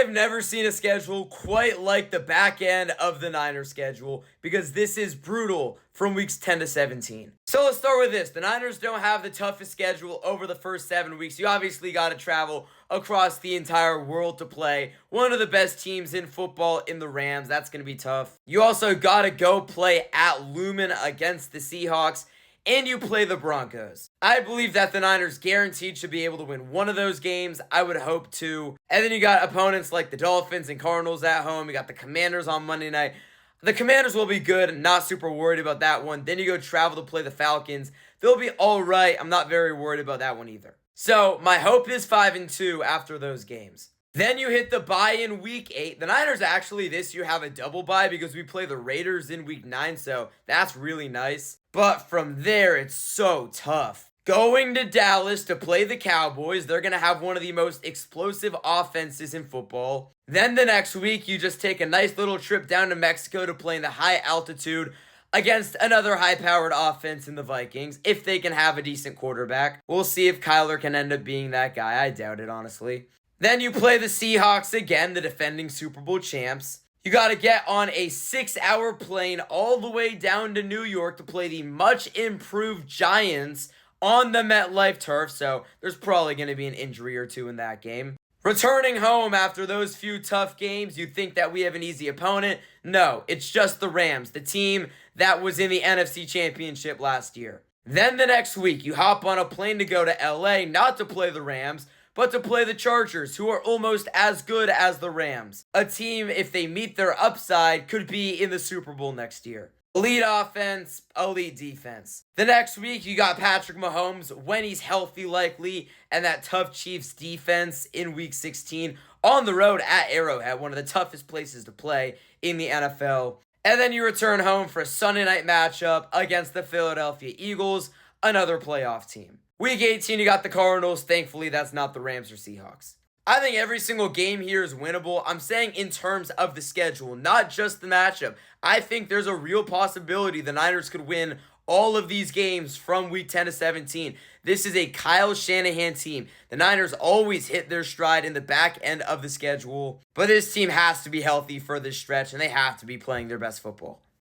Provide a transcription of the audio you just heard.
have never seen a schedule quite like the back end of the Niners schedule because this is brutal from weeks 10 to 17. So let's start with this. The Niners don't have the toughest schedule over the first 7 weeks. You obviously got to travel across the entire world to play one of the best teams in football in the Rams. That's going to be tough. You also got to go play at Lumen against the Seahawks, and you play the Broncos. I believe that the Niners guaranteed should be able to win one of those games. I would hope to. And then you got opponents like the Dolphins and Cardinals at home. You got the Commanders on Monday night. The Commanders will be good. Not super worried about that one. Then you go travel to play the Falcons. They'll be all right. I'm not very worried about that one either. So my hope is 5-2 after those games. Then you hit the bye in week 8. The Niners actually this year have a double bye because we play the Raiders in week 9, so that's really nice. But from there, it's so tough. Going to Dallas to play the Cowboys, they're going to have one of the most explosive offenses in football. Then the next week, you just take a nice little trip down to Mexico to play in the high altitude against another high-powered offense in the Vikings, if they can have a decent quarterback. We'll see if Kyler can end up being that guy. I doubt it, honestly. Then you play the Seahawks again, the defending Super Bowl champs. You got to get on a 6-hour plane all the way down to New York to play the much improved Giants on the MetLife turf, so there's probably going to be an injury or two in that game. Returning home after those few tough games, you think that we have an easy opponent? No, it's just the Rams, the team that was in the NFC Championship last year. Then the next week, you hop on a plane to go to LA, not to play the Rams, but to play the Chargers, who are almost as good as the Rams. A team, if they meet their upside, could be in the Super Bowl next year. Elite offense, elite defense. The next week, you got Patrick Mahomes, when he's healthy likely, and that tough Chiefs defense in week 16 on the road at Arrowhead, one of the toughest places to play in the NFL. And then you return home for a Sunday night matchup against the Philadelphia Eagles, another playoff team. Week 18, you got the Cardinals. Thankfully, that's not the Rams or Seahawks. I think every single game here is winnable. I'm saying in terms of the schedule, not just the matchup. I think there's a real possibility the Niners could win all of these games from week 10 to 17. This is a Kyle Shanahan team. The Niners always hit their stride in the back end of the schedule, but this team has to be healthy for this stretch, and they have to be playing their best football.